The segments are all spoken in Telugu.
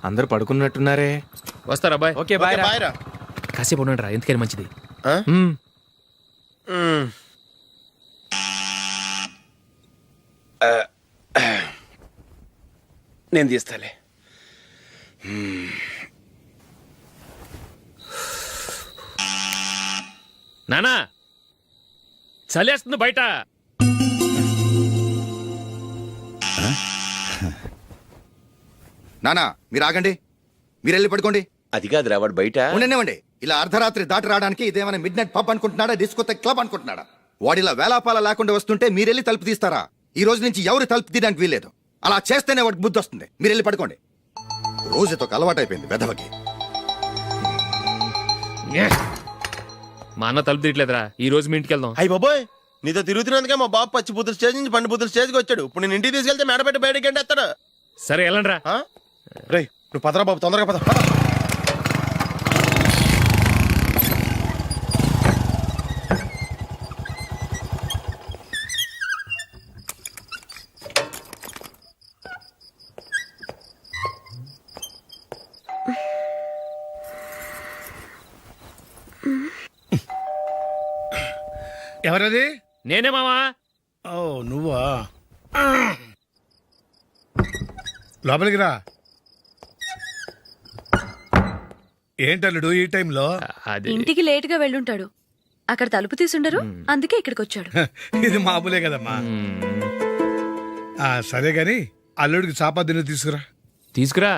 అందరూ పడుకున్నట్టున్నారే. వస్తారా బాయ్? ఓకే బాయ్ రా. కాసేపు ఉండండి రా, ఎందుకని మంచిది. నేను తీస్తాలే. నానా చలేస్తుంది బయట. నానా మీరు ఆగండి, మీరు వెళ్ళి పడుకోండి. అది కాదురా, వాడు బయట ఉండనివ్వండి. ఇలా అర్ధరాత్రి దాటి రావడానికి ఇదేమైనా mid night pub అనుకుంటున్నాడా, discotheque club అనుకుంటున్నాడా? వాడిలా వేలాపాల లేకుండా వస్తుంటే మీరెళ్ళి తలుపు తీస్తారా? ఈ రోజు నుంచి ఎవరు తలుపు తీయడానికి వీల్లేదు. అలా చేస్తేనే వాడికి బుద్ధి వస్తుంది. మీరు వెళ్ళి పడుకోండి. రోజుతో అలవాటు అయిపోయింది వెధవకి. మా అన్న తలుపు తీయట్లేదురా, ఈ రోజు మీ ఇంటికి వెళ్దాం. అయ్యి బాబోయ్, నీతో తిరుగుతున్నందుకే మా బాబు పచ్చి బుద్ధుల స్టేజ్ నుంచి పండు బుద్ధుల స్టేజ్కి వచ్చాడు. ఇప్పుడు నేను ఇంటికి తీసుకెళ్తే మేడపెట్టి బయటకి ఎండేస్తాడు. సరే వెళ్ళండి రా. రేయ్ నువ్వు పదరా బాబు, తొందరగా పద. ఎవరది? నేనే మావా. ఓ నువ్వా? లోపలికి రా. ఏంటల్లుడు ఈ టైంలో? ఇంటికి లేట్ గా వెళ్ళుంటాడు. అక్కడ తలుపు తీసుండరు, అందుకే ఇక్కడికి వచ్చాడు. ఇది మామూలే కదమ్మా. సరే గాని అల్లుడికి చాపాదిని తీసుకురా. తీసుకురా.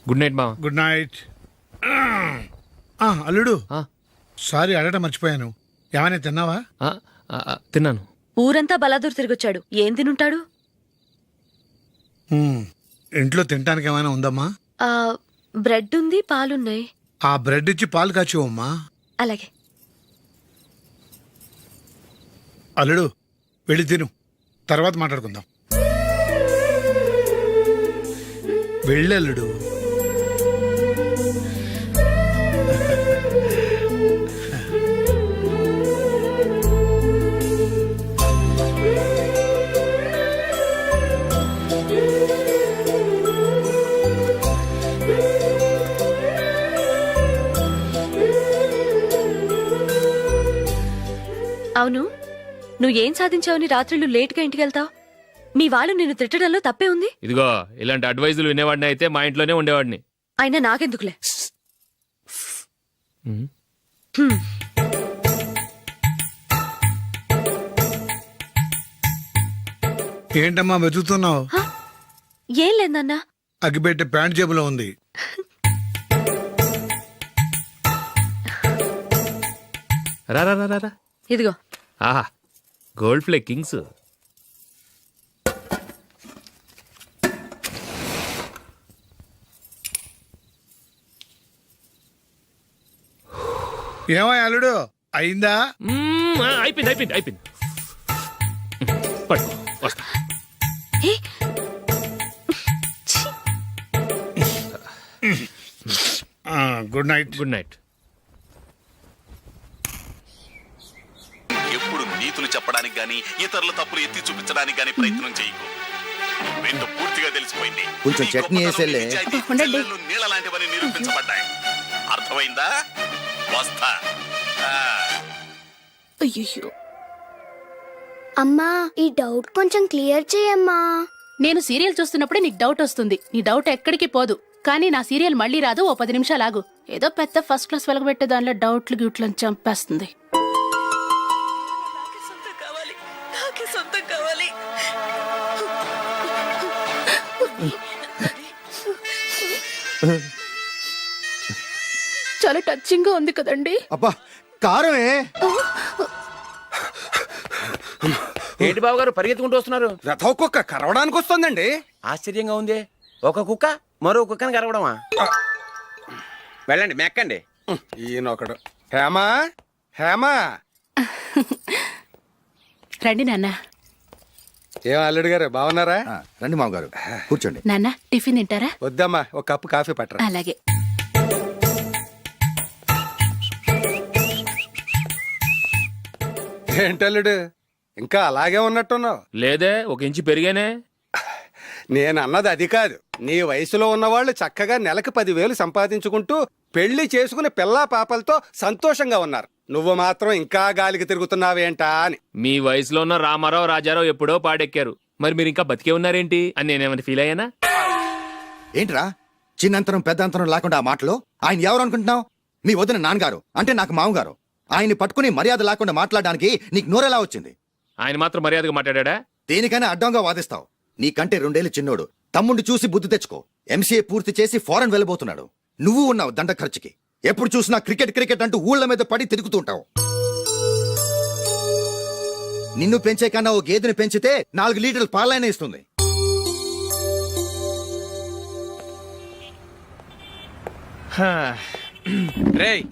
గుడ్ నైట్ మావా. Good night. అల్లుడు సారీ అడగటం మర్చిపోయాను. ఏమైనా తిన్నావా? తిన్నాను. ఊరంతా బలాదూర్ తిరిగొచ్చాడు, ఏం తినుంటాడు? ఇంట్లో తినటానికి ఏమైనా ఉందమ్మా? బ్రెడ్ ఉంది, పాలున్నాయి. ఆ బ్రెడ్ ఇచ్చి పాలు కాచివమ్మా. అలాగే. అల్లుడు వెళ్ళి తిను, తర్వాత మాట్లాడుకుందాం. వెళ్ళల్లుడు. అవును, నువ్వేం సాధించావని రాత్రులు లేట్గా ఇంటికి వెళ్తావు? మీ వాళ్ళు నిన్ను తిట్టడంలో తప్పే ఉంది. ఇదిగో ఇలాంటి అడ్వైజులు వినేవాడిని అయితే మా ఇంట్లోనే ఉండేవాడిని. అయినా నాకెందుకులే. ఏంటమ్మా వెతుకుతున్నావు? ఏం లేదన్నా. అగ్గిపెట్టే ప్యాంట్ జేబులో ఉంది. రా. ఇదిగో. ఆహా, గోల్డ్ ప్లే కింగ్స్. ఏమో అల్లుడు అయిందా? అయిపోయింది. పడు, వస్తా. Good night. Good night. ఎప్పుడు నీతులు చెప్పడానికి గాని ఇతరుల తప్పులు ఎత్తి చూపించడానికి గాని ప్రయత్నం చేయకు. రెండు పూర్తిగా తెలిసిపోయింది. కొంచెం చట్నీ వేసేలే. నీళ్ళ లాంటివని నిరూపించబడ్డాయి. అర్థమైందా? వస్తా. అయ్యో అమ్మా, ఈ డౌట్ కొంచెం క్లియర్ చేయమ్మా. నేను సీరియల్ చూస్తున్నప్పుడే నీకు డౌట్ వస్తుంది. నీ డౌట్ ఎక్కడికి పోదు. కానీ నా సీరియల్ మళ్ళీ రాదు. ఓ 10 నిమిషాలు ఆగు. ఏదో పెద్ద ఫస్ట్ క్లాస్ వెలగబెట్టే దానిలో డౌట్లు గ్యూట్లను చంపేస్తుంది. చాలా టచింగ్ గా ఉంది కదండి. అబ్బా కారమే. ఏంటి బాబు గారు పరిగెత్తుకుంటూ వస్తున్నారు? రథ కుక్క కరవడానికి వస్తుందండి. ఆశ్చర్యంగా ఉంది. ఒక కుక్క మరో కుక్కని కరవడమా? వెళ్ళండి, మెక్కండి. ఈయనొకడు. హేమా రండి నాన్న. ఏం అల్లుడు గారు బాగున్నారా? రండి మామగారు కూర్చోండి. నాన్న టిఫిన్ తింటారా? వద్దమ్మా, ఒక కప్పు కాఫీ పట్టరా. అలాగే. ఏంటల్లుడు ఇంకా అలాగే ఉన్నట్టున్నావు? లేదే, ఒక ఇంచు పెరిగానే. నేను అన్నది అది కాదు. నీ వయసులో ఉన్నవాళ్ళు చక్కగా నెలకు 10,000 సంపాదించుకుంటూ పెళ్లి చేసుకుని పిల్లా పాపలతో సంతోషంగా ఉన్నారు. నువ్వు మాత్రం ఇంకా గాలికి తిరుగుతున్నావేంటా అని. మీ వయసులో ఉన్న రామారావు రాజారావు ఎప్పుడో పాడెక్కారు, మరి మీరు ఇంకా బతికే ఉన్నారేంటి అని నేనేమైనా ఫీల్ అయ్యానా? ఏంట్రా చిన్నంతరం పెద్దంతరం లేకుండా ఆ మాటలు? ఆయన ఎవరు అనుకుంటున్నావు? మీ వదిన నాన్నగారు, అంటే నాకు మామగారు. ఆయన్ని పట్టుకుని మర్యాద లేకుండా మాట్లాడడానికి నీకు నోరెలా వచ్చింది? ఆయన మాత్రం మర్యాదగా మాట్లాడా? దేనికైనా అడ్డంగా వాదిస్తావు. నీకంటే 2 ఏళ్ళు చిన్నోడు. తమ్ముండి చూసి బుద్ధి తెచ్చుకో. ఎంసీఏ పూర్తి చేసి ఫారెన్ వెళ్ళబోతున్నాడు. నువ్వు ఉన్నావు దండ ఖర్చుకి. ఎప్పుడు చూసినా క్రికెట్ క్రికెట్ అంటూ ఊళ్ళ మీద పడి తిరుగుతూ ఉంటావు. నిన్ను పెంచే కన్నా ఓ గేదెని పెంచితే 4 లీటర్లు పాలైనా ఇస్తుంది. రేయ్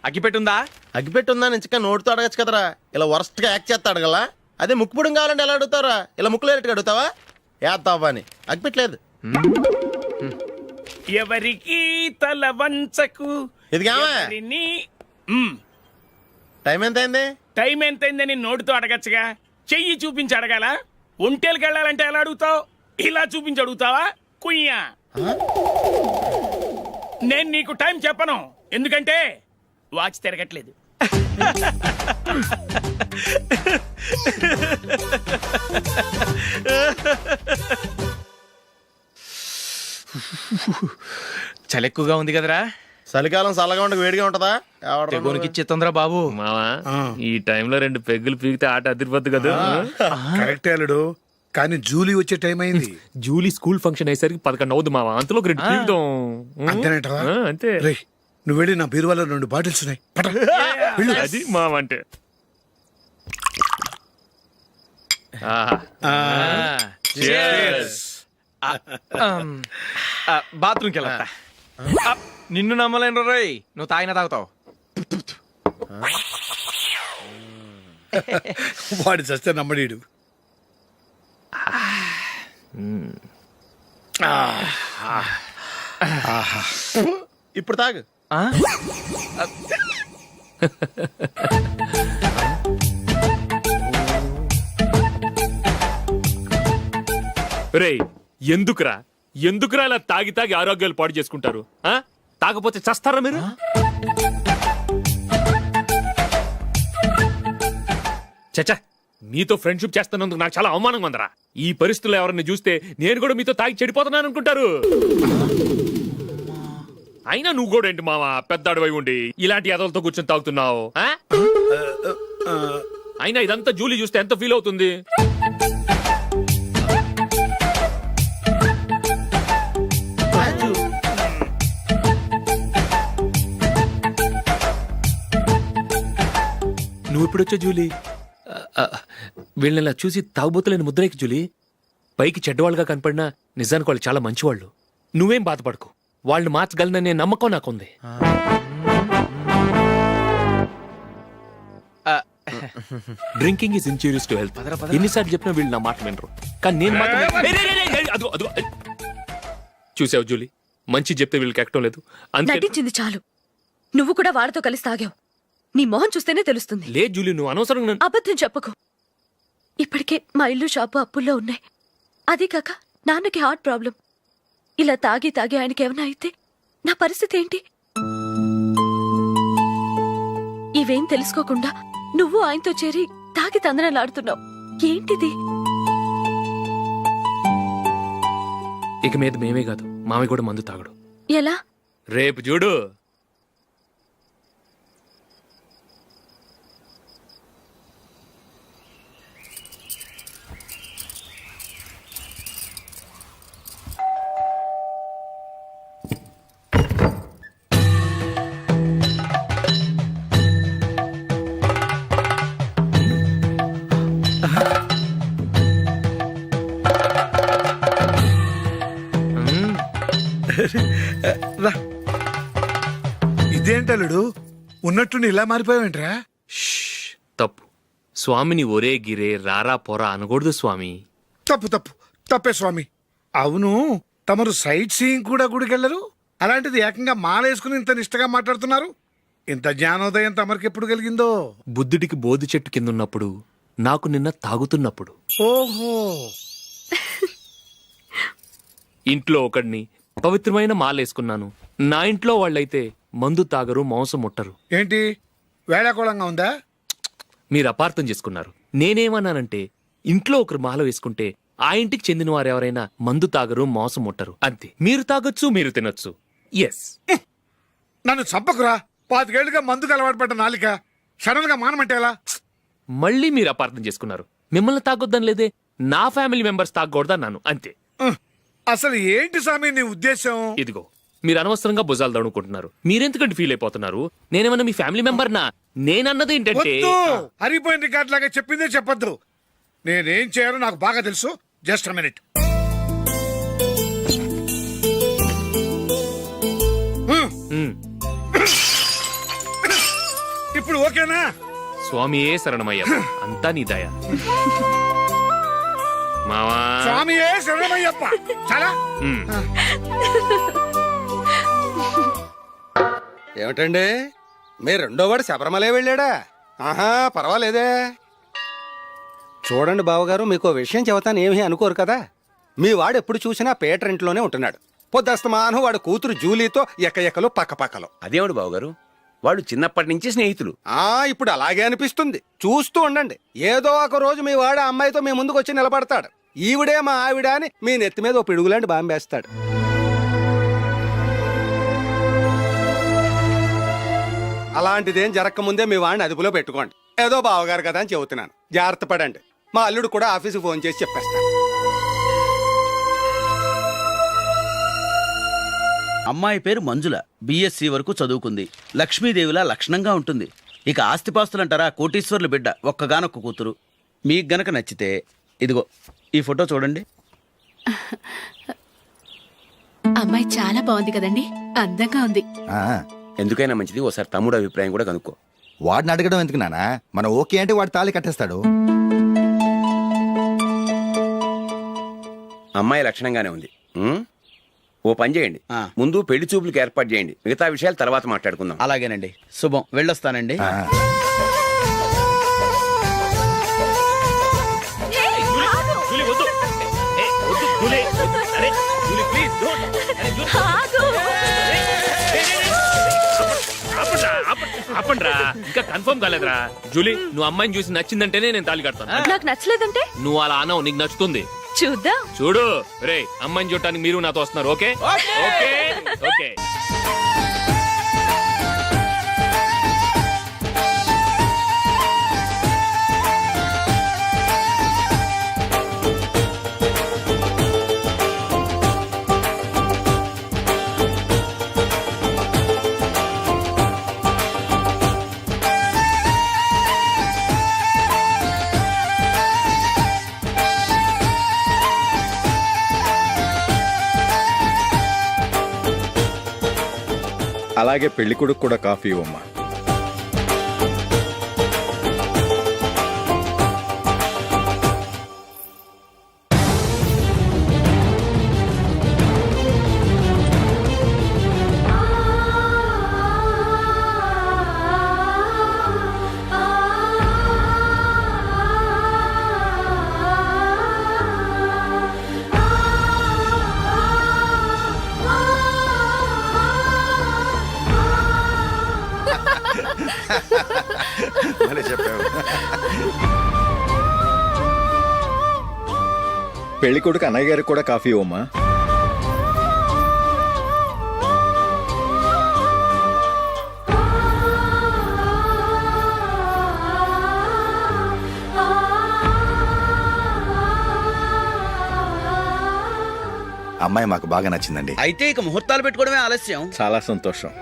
అగ్గిపెట్టుందా? అగ్గిపెట్టి ఉందా నుంచి నోటితో అడగచ్చు కదరా. ఇలా వరస్ట్ గా యాక్ట్ చేస్తా అడగలా. అదే ముక్కుపుడం కావాలంటే ఎలా అడుగుతారా? ఇలా ముక్కులేటట్టుగా అడుగుతావా? ఏత్తావా అని అగ్గిపెట్టలేదు. ఎవరికి తల వంచకు. ఇది కావా? టైం ఎంత అయింది? టైం ఎంతైందని నోటితో అడగచ్చుగా, చెయ్యి చూపించి అడగాల? ఒంటేలకు వెళ్ళాలంటే ఎలా అడుగుతావు? ఇలా చూపించి అడుగుతావా? కుయ్యా, నేను నీకు టైం చెప్పను, ఎందుకంటే వాచ్ తిరగట్లేదు. చలి ఎక్కువగా ఉంది కదరా? చలికాలం చల్లగా ఉండక వేడిగా ఉంటదా? తెగోనికి తొందర బాబు. మావా, ఈ టైంలో 2 పెగ్గులు పీకితే ఆట అదిరిపోద్దు కదా. కరెక్టే అల్లుడు, కానీ జూలీ వచ్చే టైం అయింది. జూలీ స్కూల్ ఫంక్షన్ అయ్యేసరికి 11 అవుద్ది మావా. అంతలో 2 పీకుతాం. అంతేనేటవా? అంతే. రేయ్, నువ్వు వెళ్ళి నా బీరువాలో 2 బాటిల్స్ ఉన్నాయి. పట. వెళ్ళు. అది మావ అంటే. బాత్రూమ్కి వెళ్తా. నిన్ను నమ్మలేను రోయ్, నువ్వు తాగినా తాగుతావు. వాడి చస్తే నమ్మడీడు. ఇప్పుడు తాగు. రేయ్, ఎందుకురా ఇలా తాగి తాగి ఆరోగ్యాలు పాడు చేసుకుంటారు? తాగపోతే చస్తారా మీరు? చచ్చా, మీతో ఫ్రెండ్షిప్ చేస్తున్నందుకు నాకు చాలా అవమానంగా ఉందరా. ఈ పరిస్థితుల్లో ఎవరిని చూస్తే నేను కూడా మీతో తాగి చెడిపోతున్నాను అనుకుంటారు. అయినా నువ్వు కూడా ఏంటి మావా, పెద్ద అడవై ఉండి ఇలాంటి ఎదలతో కూర్చొని తాగుతున్నావు? అయినా ఇదంతా జూలీ చూస్తే ఎంత ఫీల్ అవుతుంది? నువ్వు ఇప్పుడొచ్చా జూలీ? వీళ్ళని చూసి తాగుబోతులేని ముద్రేకి జూలీ. పైకి చెడ్డవాళ్ళుగా కనపడినా నిజానికి వాళ్ళు చాలా మంచివాళ్ళు. నువ్వేం బాధపడకు, వాళ్ళని మార్చగలననే నమ్మకం నాకుంది. Drinking is injurious to health. ఎన్నిసార్లు చెప్పినా వీళ్ళు నా మాట వినరు, కానీ నేను మాత్రం. చూసావు జూలీ, మంచి చెప్తే వీళ్ళకి ఎక్కడం లేదు. నటించింది చాలు. నువ్వు కూడా వాడితో కలిసి తాగావు. నీ మొహం చూస్తేనే తెలుస్తుంది. లేదు జూలీ, నువ్వు అనవసరంగా అబద్ధం చెప్పకు. ఇప్పటికే మా ఇల్లు షాపు అప్పుల్లో ఉన్నాయి. అదే కాక నాన్నకి హార్ట్ ప్రాబ్లం. ఇలా తాగి తాగి ఆయనకి ఏమైనా అయితే నా పరిస్థితి ఏంటి? ఇవేం తెలుసుకోకుండా నువ్వు ఆయనతో చేరి తాగి తందనలాడుతున్నావు. ఏంటిది? ఇక మీద మేమే కాదు, మావి కూడా మందు తాగడు. ఎలా? రేపు చూడు. ఇదేంటలుడు, ఉన్నట్టుండి ఇలా మారిపోయావేంట్రా? తప్పు. స్వామిని ఒరే గిరే రారా పోరా అనకూడదు స్వామి. తప్పే స్వామి. అవును, తమరు సైట్ సీయింగ్ కూడా గుడికెళ్ళరు, అలాంటిది ఏకంగా మాలేసుకుని ఇంత నిష్టగా మాట్లాడుతున్నారు. ఇంత జ్ఞానోదయం తమరికి ఎప్పుడు కలిగిందో? బుద్ధుడికి బోధి చెట్టు కింద ఉన్నప్పుడు, నాకు నిన్న తాగుతున్నప్పుడు. ఓహో, ఇంట్లో ఒకడిని పవిత్రమైన మాలేసుకున్నాను. నా ఇంట్లో వాళ్ళైతే మందు తాగరు, మాంసం ముట్టరు. ఏంటి వేళాకోళంగా ఉందా? మీరు అపార్థం చేసుకున్నారు. నేనేమన్నానంటే, ఇంట్లో ఒకరు మాల వేసుకుంటే ఆ ఇంటికి చెందిన వారు ఎవరైనా మందు తాగరు, మాంసం ముట్టరు, అంతే. మీరు తాగొచ్చు, మీరు తినొచ్చు. ఎస్. నన్ను చంపకురా. 5 ఏళ్లుగా మందుకు అలవాటు పడ్డ నాలిక సడన్ గా మానమంటే ఎలా? మళ్ళీ మీరు అపార్థం చేసుకున్నారు. మిమ్మల్ని తాగొద్దని లేదే, నా ఫ్యామిలీ మెంబర్స్ తాగకూడదన్నాను, అంతే. అసలు ఏంటి స్వామి నీ ఉద్దేశం? ఇదిగో, మీరు అనవసరంగా భుజాలు దడుకుంటున్నారు. మీరెందుకంటే ఫీల్ అయిపోతున్నారు? నేనేమన్నా మీ ఫ్యామిలీ మెంబర్నా? నేనన్నది ఏంటంటే, వద్దు, హరిపోయిన రికార్డ్ లాగా చెప్పిందే చెప్పొద్దు. నేనేం చేయాలో నాకు బాగా తెలుసు. Just minute. ఇప్పుడు ఓకేనా? స్వామియే శరణమయ్య, అంతా నీ దయ. మావా, స్వామియే శరణమయ్యప్ప. చాలా ఉమ్. ఏమిటండి, మీ రెండోవాడు శబరిమలే వెళ్ళాడా? ఆహా, పర్వాలేదే. చూడండి బావగారు, మీకు విషయం చెబుతాను, ఏమీ అనుకోరు కదా. మీ వాడు ఎప్పుడు చూసినా పేటర్ ఇంట్లోనే ఉంటున్నాడు. పొద్దస్తమానం వాడు కూతురు జూలీతో ఎక్కలు పక్కపక్కలు. అదేమిడు బావగారు, వాళ్ళు చిన్నప్పటి నుంచి స్నేహితులు. ఇప్పుడు అలాగే అనిపిస్తుంది. చూస్తూ ఉండండి, ఏదో ఒక రోజు మీ వాడు ఆ అమ్మాయితో మీ ముందుకు వచ్చి నిలబడతాడు. ఈవిడే మా ఆవిడ అని మీ నెత్తి మీద ఓ పిడుగులాంటి బాంబేస్తాడు. అలాంటిదేం జరగకముందే మీ వాడిని అదుపులో పెట్టుకోండి. ఏదో బావగారు కదా అని చెబుతున్నాను, జాగ్రత్త పడండి. మా అల్లుడు కూడా ఆఫీసుకు ఫోన్ చేసి చెప్పేస్తాను. అమ్మాయి పేరు మంజుల, బిఎస్సి వరకు చదువుకుంది. లక్ష్మీదేవిలా లక్షణంగా ఉంటుంది. ఇక ఆస్తిపాస్తులంటారా, కోటీశ్వర్లు బిడ్డ, ఒక్కగానొక్క కూతురు. మీకు గనక నచ్చితే ఇదిగో ఈ ఫోటో చూడండి. అమ్మాయి చాలా బాగుంది కదండి, అందంగా ఉంది. ఆ, ఎందుకైనా మంచిది ఓసారి తమ్ముడు అభిప్రాయం కూడా కనుక్కో. వాడిని అడగడం ఎందుకు నానా? మనం ఓకే అంటే వాడు తాళి కట్టేస్తాడు. అమ్మాయి లక్షణంగానే ఉంది. ఓ పని చేయండి, ముందు పెళ్లి చూపులకు ఏర్పాటు చేయండి. మిగతా విషయాలు తర్వాత మాట్లాడుకుందాం. అలాగేనండి, శుభం, వెళ్ళొస్తానండి. ఆ, జూలీ, వద్దు. ఏ, వద్దు, జూలీ. అరే, జూలీ, ప్లీజ్, don't. అరే, జూలీ. ఆపండ్రా, ఇంకా కన్ఫర్మ్ కాలేదురా. జూలీ, నువ్వు అమ్మాయిని చూసి నచ్చిందంటేనే నేను తాళి కడతాను. నాకు నచ్చలేదంటే నువ్వు అలా అనవు, నీకు నచ్చుతుంది. చూద్దాం. చూడు రే, అమ్మాయిని చూడటానికి మీరు నాతో వస్తున్నారు. Okay okay okay. అలాగే పెళ్లి కొడుకు కూడా కాఫీ ఇవ్వమ్మా. పెళ్లి కొడుకు అన్నయ్య గారికి కూడా కాఫీ ఇవ్వమ్మా. అమ్మాయి మాకు బాగా నచ్చిందండి. అయితే ఇక ముహూర్తాలు పెట్టుకోవడమే ఆలస్యం. చాలా సంతోషం.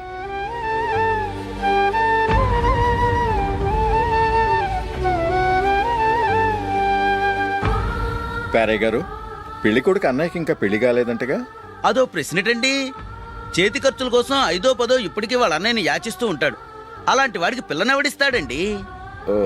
పేరయ్య గారు, పెళ్లి కొడుకు అన్నయ్యకి ఇంకా పెళ్లి కాలేదంటగా? అదో ప్రశ్నటండి. చేతి ఖర్చుల కోసం 5దో 10దో ఇప్పటికీ వాళ్ళ అన్నయ్యని యాచిస్తూ ఉంటాడు. అలాంటి వాడికి పిల్లనెవడిస్తాడండి? ఓ,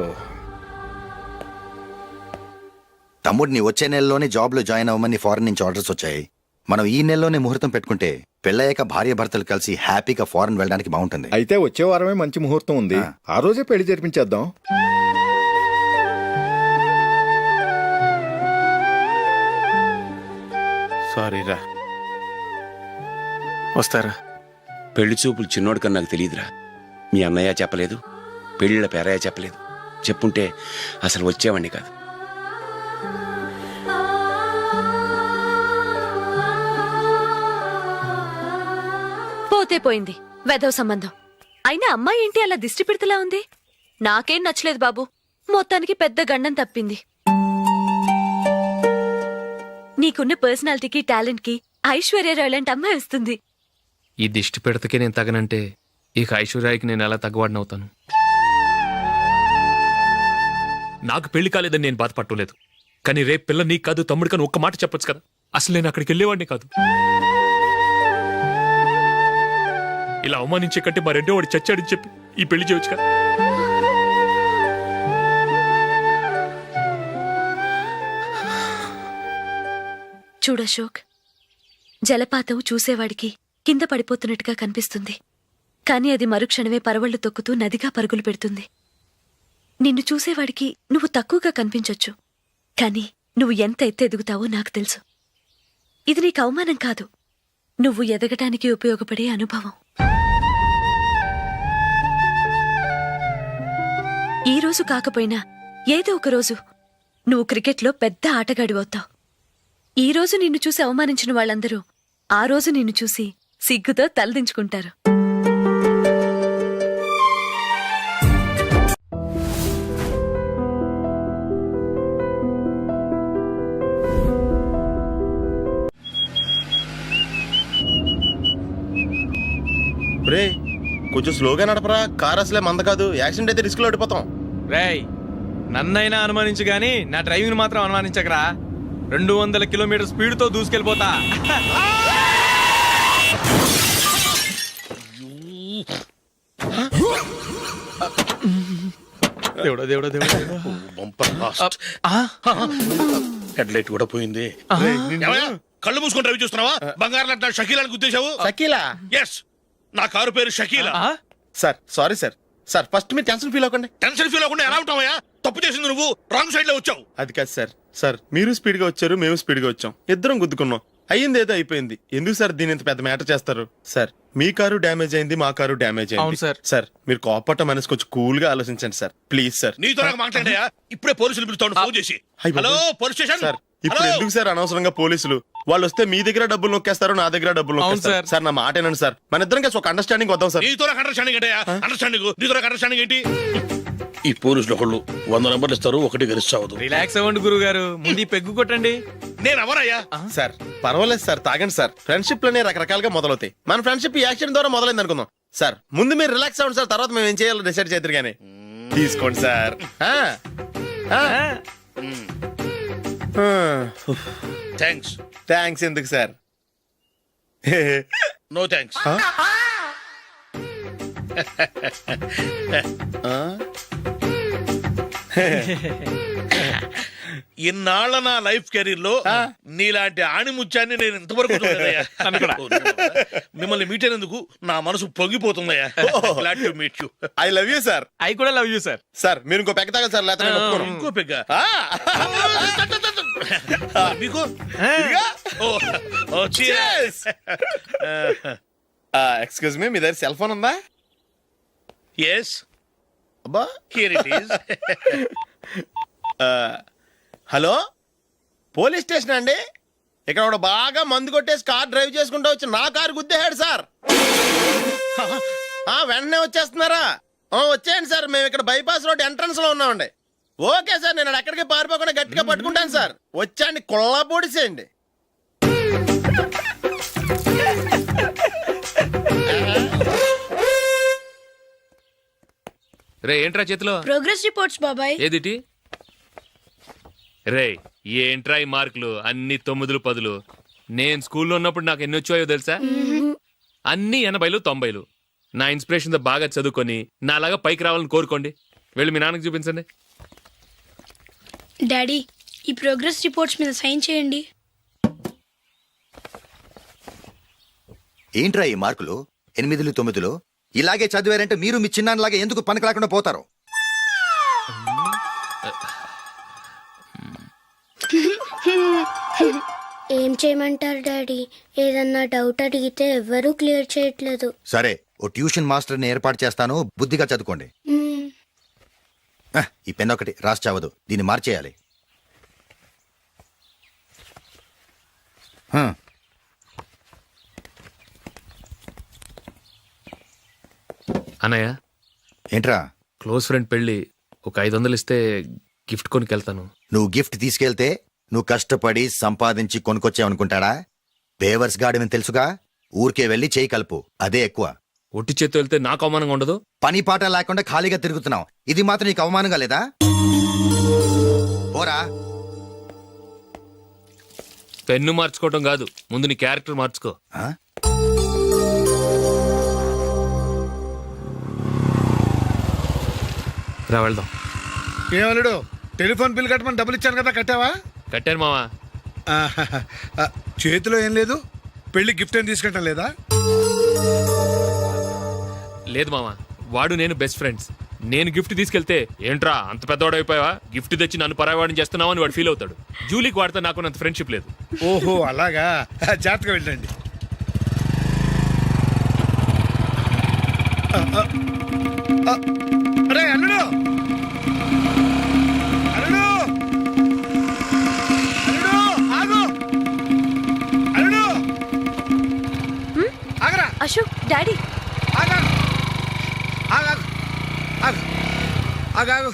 తమ్ముడిని వచ్చే నెలలోనే జాబ్ లో జాయిన్ అవ్వమని ఫారెన్ నుంచి ఆర్డర్స్ వచ్చాయి. మనం ఈ నెలలోనే ముహూర్తం పెట్టుకుంటే పెళ్ళయ్యాక భార్య భర్తలు కలిసి హ్యాపీగా ఫారెన్ వెళ్ళడానికి బాగుంటుంది. అయితే వచ్చే వారమే మంచి ముహూర్తం ఉంది, ఆ రోజే పెళ్లి జరిపించేద్దాం. సారీ రా. వస్తారా? పెళ్లి చూపులు చిన్నోడు కన్నా నాకు తెలియదురా. మీ అన్నయ్య చెప్పలేదు, పెళ్ళిళ్ళ పేరయ్య చెప్పలేదు. చెప్పుంటే అసలు వచ్చేవాడిని కాదు. పోతే పోయింది వెధవ సంబంధం. అయినా అమ్మాయి ఏంటి అలా దిష్టి పెడతలా ఉంది? నాకేం నచ్చలేదు బాబు. మొత్తానికి పెద్ద గండం తప్పింది. నీకున్న పర్సనాలిటీకి టాలెంట్ కి ఐశ్వర్యరాయ్ లాంటి అమ్మాయి వస్తుంది. ఈ దిష్టి పెడతకే నేను తగనంటే ఇక ఐశ్వర్యానికి నేను ఎలా తగ్గవాడినవుతాను? నాకు పెళ్లి కాలేదని నేను బాధపడలేదు, కానీ రేపు పిల్ల నీకు కాదు తమ్ముడు కానీ ఒక్క మాట చెప్పొచ్చు కదా. అసలు నేను అక్కడికి వెళ్ళేవాడిని కాదు. ఇలా అవమానించే కంటే మా రెండో వాడు చచ్చాడని చెప్పి ఈ పెళ్లి చేయొచ్చు కదా. చూడశోక్, జలపాతం చూసేవాడికి కింద పడిపోతున్నట్టుగా కనిపిస్తుంది, కానీ అది మరుక్షణమే పరవళ్లు తొక్కుతూ నదిగా పరుగులు పెడుతుంది. నిన్ను చూసేవాడికి నువ్వు తక్కువగా కనిపించొచ్చు, కానీ నువ్వు ఎంత ఎత్తు ఎదుగుతావో నాకు తెలుసు. ఇది నీకు అవమానం కాదు, నువ్వు ఎదగటానికి ఉపయోగపడే అనుభవం. ఈ రోజు కాకపోయినా ఏదో ఒక రోజు నువ్వు క్రికెట్లో పెద్ద ఆటగాడివవుతావు. ఈ రోజు నిన్ను చూసి అవమానించిన వాళ్ళందరూ ఆ రోజు నిన్ను చూసి సిగ్గుతో తలదించుకుంటారు. రే కొంచెం స్లోగా నడపరా, కార్ అసలే మంద కాదు. యాక్సిడెంట్ అయితే రిస్క్ లో ఓడిపోతాం. రేయ్, నన్నైనా అనుమానించు గాని నా డ్రైవింగ్ మాత్రం అనుమానించకరా. 200 కిలోమీటర్ స్పీడ్ తో దూసుకెళ్ళిపోతా. దేవుడా దేవుడా దేవుడా, హెడ్ లైట్ కూడా పోయింది. కళ్ళు మూసుకొని రవి చూస్తున్నావా? బంగారం లాంటి షకీలాని గుర్తించావు? షకీలా? ఎస్, నా కారు పేరు Shakeela. Sir sorry sir. Sir first మీరు టెన్షన్ ఫీల్ అవ్వకండి. టెన్షన్ ఫీల్ అవ్వకుండా ఎలా ఉంటావయ్యా? తప్పు చేసింది నువ్వు, రాంగ్ సైడ్ లో వచ్చావు. అది కాదు సార్. సార్ మీరు స్పీడ్ గా వచ్చారు, మేము స్పీడ్ గా వచ్చాం, ఇద్దరం గుద్దుకున్నాం. అయ్యింది ఏదో అయిపోయింది. ఎందుకు సార్ దీని ఇంత పెద్ద మ్యాటర్ చేస్తారు? సార్ మీ కారు డ్యామేజ్ అయింది, మా కారు డ్యామేజ్ అయింది. అవును సార్. సార్ మీరు కోపట్ట మనసు కొంచెం కూల్ గా ఆలోచించండి సార్, ప్లీజ్ సార్. నీతో నాకు మాట్లాడాయా? ఇప్పుడే పోలీసులు పిలుస్తాను, ఫోన్ చేసి. అయ్ బాబోయ్. Hello police station. సార్ ఇప్పుడు ఎందుకు సార్ అనవసరంగా పోలీసులు? వాళ్ళు వస్తే మీ దగ్గర డబ్బులు నొక్కేస్తారు, నా దగ్గర డబ్బులు నొక్కేస్తారు. సార్ నా మాట ఏనండి సార్, మన ఇద్దరం కలిసి ఒక అండర్స్టాండింగ్ వద్దాం సార్. నీతో నాకు అండర్స్టాండింగ్ ఏంటయ్యా? అండర్స్టాండింగ్ నీతో నాకు అండర్స్టాండింగ్ ఏంటి? ఈ పోలీసులు ఒకళ్ళు 100 నెంబర్లు ఇస్తారు, ఒకటి గెలుస్తావు. రిలాక్స్ అవ్వండి గురువు గారు, ముందు పెగ్గు కొట్టండి. నేను ఎవరయ్యా? సార్ పర్వాలేదు సార్, తాగండి సార్. ఫ్రెండ్షిప్ లోనే రకరకాలుగా మొదలవుతాయి. మన ఫ్రెండ్షిప్ ఈ యాక్సిడెంట్ ద్వారా మొదలైంది అనుకుందాం. సార్ ముందు మీరు రిలాక్స్ అవ్వండి సార్, తర్వాత మేము ఏం చేయాలో డిసైడ్ చేద్దరు కానీ. తీసుకోండి సార్. థ్యాంక్స్. థ్యాంక్స్ ఎందుకు సార్? No thanks. ఇన్నాళ్ళ నా లైఫ్ కెరీర్ లో నీలాంటి ఆణిముత్యాన్ని నేను ఇంతవరకు చూడలేదయ్యా. మిమ్మల్ని మీట్ అయినందుకు నా మనసు పొంగిపోతుందయ్యా. Glad to meet you. I love you sir. I కూడా లవ్ యూ సార్. సార్ మీరు ఇంకో పెగ్గ తాగాలి సార్, లేకపోతే నేను ఒప్పుకోను. ఇంకో పెగ్గ మీకు? ఎక్స్క్యూజ్ మీ, మీ దగ్గర సెల్ ఫోన్ ఉందా? ఎస్, అబ్బా here it is. Hello police station అండి. ఇక్కడ ఒకడు బాగా మందు కొట్టేసి కార్ డ్రైవ్ చేసుకుంటూ వచ్చి నా కారు గుద్దేశాడు సార్. వెంటనే వచ్చేస్తున్నారా? వచ్చేయండి సార్, మేము ఇక్కడ బైపాస్ రోడ్ ఎంట్రన్స్ లో ఉన్నామండి. ఓకే సార్, నేను ఎక్కడికి పారిపోకుండా గట్టిగా పట్టుకుంటాను సార్. వచ్చాండి, కుళ్ళా పొడిసేయండి. రే ఏంట్రా చేతిలో? ప్రోగ్రెస్ రిపోర్ట్స్ బాబాయ్. ఏదిటి? రే ఏంట్రా ఈ మార్కులు అన్ని 9లు 10లు? నేను స్కూల్లో ఉన్నప్పుడు నాకు ఎన్ని వచ్చాయో తెలుసా? అన్ని 80లు 90లు. నా ఇన్స్పిరేషన్ తో బాగా చదువుకొని నాలాగా పైకి రావాలని కోరుకోండి. వెళ్ళి మీ నాన్నకి చూపించండి. డాడీ ఈ ప్రోగ్రెస్ రిపోర్ట్స్ మీద సైన్ చేయండి. ఏంట్రా ఈ మార్కులు 8, 9? ఇలాగే చదివారంటే మీరు మీ చిన్నాన్నలాగా ఎందుకు పనికి లేకుండా పోతారు? ఏం చేయమంటారు డాడీ? ఏదన్నా డౌట్ అడిగితే ఎవ్వరూ క్లియర్ చేయట్లేదు. సరే, ఓ ట్యూషన్ మాస్టర్ని ఏర్పాటు చేస్తాను, బుద్ధిగా చదువుకోండి. ఈ పెన్ ఒకటి రాసి చావదు, దీన్ని మార్చేయాలి. అన్నయ్య, ఏంట్రా? క్లోజ్ ఫ్రెండ్ పెళ్లి, ఒక 500 ఇస్తే గిఫ్ట్ కొనుకెళ్తాను. నువ్వు గిఫ్ట్ తీసుకెళ్తే నువ్వు కష్టపడి సంపాదించి కొనుక్కొచ్చావనుకుంటాడా? బేవర్స్ గాడివని తెలుసుగా, ఊరికే వెళ్ళి చేయి కలుపు, అదే ఎక్కువ. ఒట్టి చేత్తో వెళ్తే నాకు అవమానంగా ఉండదు? పని పాట లేకుండా ఖాళీగా తిరుగుతున్నావు, ఇది మాత్రం నీకు అవమానంగా లేదా? పోరా. పెన్ను మార్చుకోవటం కాదు, ముందు నీ క్యారెక్టర్ మార్చుకో. ఆ? రా వెళ్దాం. ఏమలుడు, టెలిఫోన్ బిల్ కట్టమని డబ్బులు ఇచ్చాను కదా, కట్టావా? కట్టాను మావా. చేతిలో ఏం లేదు, పెళ్లి గిఫ్ట్ ఏం తీసుకుంటాం లేదా? లేదు మావా, వాడు నేను బెస్ట్ ఫ్రెండ్స్. నేను గిఫ్ట్ తీసుకెళ్తే ఏంట్రా అంత పెద్దవాడైపోయావా, గిఫ్ట్ తెచ్చి నన్ను పరాయవాడిని చేస్తున్నావు అని వాడు ఫీల్ అవుతాడు. జూలీకి వాడితే నాకు అంత ఫ్రెండ్షిప్ లేదు. ఓహో అలాగా, జాగ్రత్తగా వెళ్ళండి. అరే అల్లుడు, అల్లుడు, అల్లుడు, ఆగు, అల్లుడు, ఆగరా, అశోక్, డాడీ. ఆగు, ఆగు, ఆగు, ఆగు,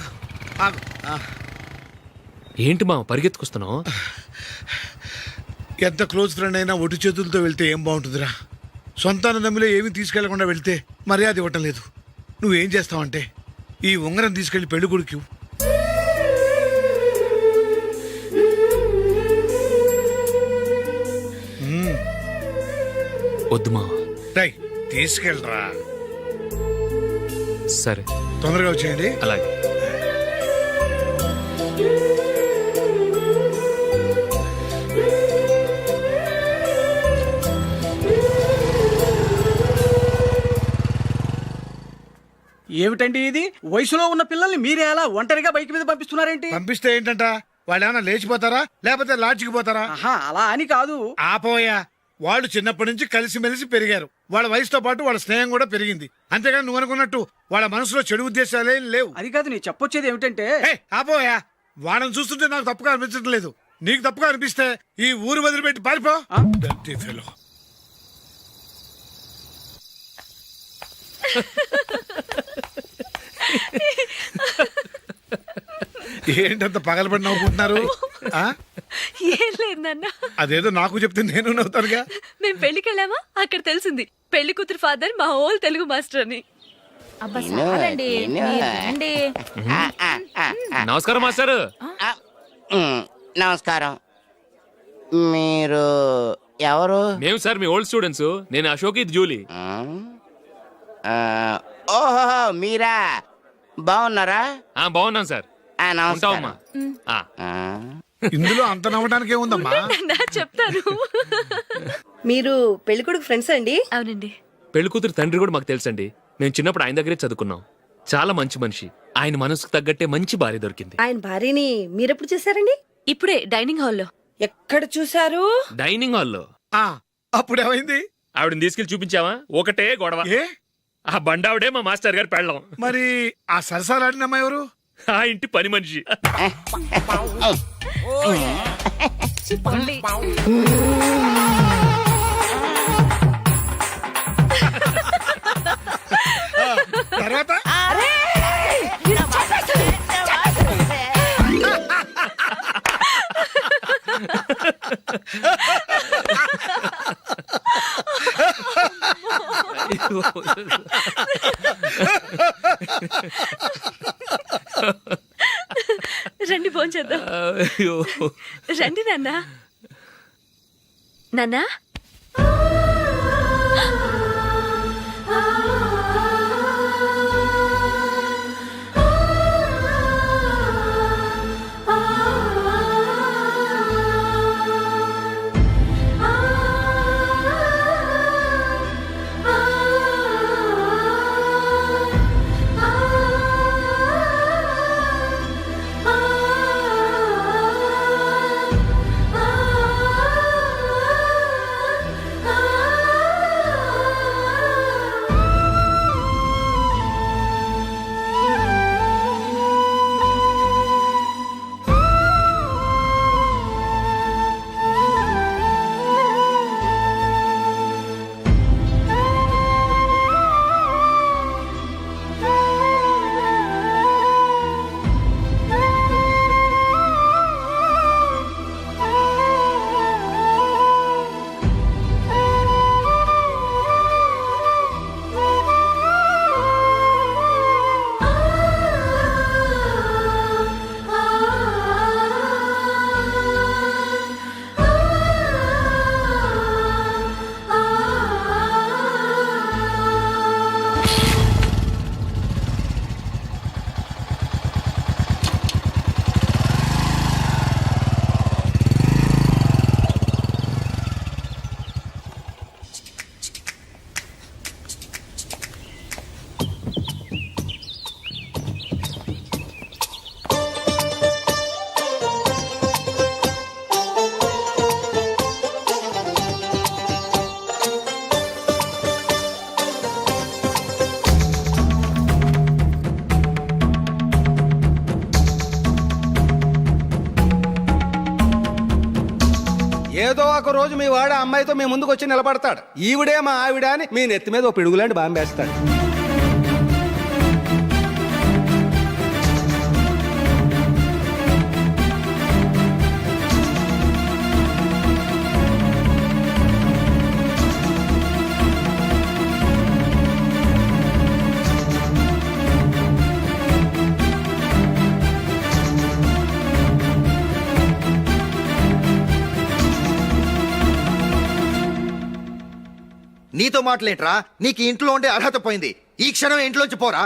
ఆగు, ఆగు. ఏంటి మా పరిగెత్తుకొస్తున్నావు? ఎంత క్లోజ్ ఫ్రెండ్ అయినా ఒటి చేతులతో వెళ్తే ఏం బాగుంటుందిరా? సొంతాన నమ్మిలో ఏమీ తీసుకెళ్లకుండా వెళ్తే మర్యాద ఇవ్వటం లేదు. నువ్వేం చేస్తావంటే ఈ ఉంగరం తీసుకెళ్లి పెళ్లి కొడుకు. వద్దు మా. రై, తీసుకెళ్ళరా. సరే, తొందరగా వచ్చేయండి. అలాగే. ఏమిటండి ఇది? వయసులో ఉన్న పిల్లల్ని మీరే అలా ఒంటరిగా బైక్ మీద పంపిస్తున్నారేంటి? పంపిస్తే ఏంటంట, వాళ్ళు ఏమైనా లేచిపోతారా లేకపోతే లాడ్జికి పోతారా? అలా అని కాదు. ఆపోయా, వాళ్ళు చిన్నప్పటి నుంచి కలిసిమెలిసి పెరిగారు. వాళ్ళ వయసుతో పాటు వాళ్ళ స్నేహం కూడా పెరిగింది. అంతేగాని నువ్వు అనుకున్నట్టు వాళ్ళ మనసులో చెడు ఉద్దేశాలేం లేవు. అది కాదు, నేను చెప్పొచ్చేది ఏమిటంటే, ఆపోయా, వాళ్ళని చూస్తుంటే నాకు తప్పుగా అనిపించడం లేదు. నీకు తప్పుగా అనిపిస్తే ఈ ఊరు వదిలిపెట్టి పారిపో. Dirty fellow. ఏంటంత పగలబడి నవ్వుకుంటున్నారు? ఏం లేదు నాన్న. అదేదో నాకు చెప్తే నేను నవ్వుతానుగా. మేము పెళ్లికి వెళ్ళామా, అక్కడ తెలిసింది పెళ్లి కూతురు ఫాదర్ మా హోల్ తెలుగు మాస్టర్ అని. నమస్కారం మాస్టర్. నమస్కారం. మీరు ఎవరు? మేము సార్ మీ ఓల్డ్ స్టూడెంట్స్. నేను అశోక్, ఇది జూలీ. ఓహో మీరా, బాగున్నారా? బాగున్నాం సార్. నమస్కారం. ఇందులో అంత నవ్వడానికి ఏముందమ్మా? చెప్తాను. మీరు పెళ్లి కొడుకు ఫ్రెండ్స్ అండి? అవునండి. పెళ్లి కూతురు తండ్రి కూడా మాకు తెలుసండి. మేము చిన్నప్పుడు ఆయన దగ్గరే చదువుకున్నాం. చాలా మంచి మనిషి. ఆయన మనసుకు తగ్గట్టే మంచి భార్య దొరికింది. ఆయన భార్యని మీరెప్పుడు చూసారండి? ఇప్పుడే డైనింగ్ హాల్లో. ఎక్కడ చూసారు? డైనింగ్ హాల్లో. అప్పుడు ఏమైంది? ఆవిడని తీసుకెళ్లి చూపించావా? ఒకటే గొడవ. ఆ బండావిడే మా మాస్టర్ గారు పెళ్ళం. మరి ఆ సరసాలాడినమ్మా ఎవరు? ఆ ఇంటి పని మనిషి. తర్వాత రండి భోంచేద్దాం. రండి నాన్న. నాన్నా, ఏదో ఒక రోజు మీ వాడు ఆ అమ్మాయితో మీ ముందుకు వచ్చి నిలబడతాడు. ఈవిడే మా ఆవిడ అని మీ నెత్తి మీద ఓ పిడుగులాంటి బాంబేస్తాడు. నీతో మాటలేంట్రా? నీకు ఇంట్లో ఉండే అర్హత పోయింది. ఈ క్షణం ఇంట్లోంచి పోరా.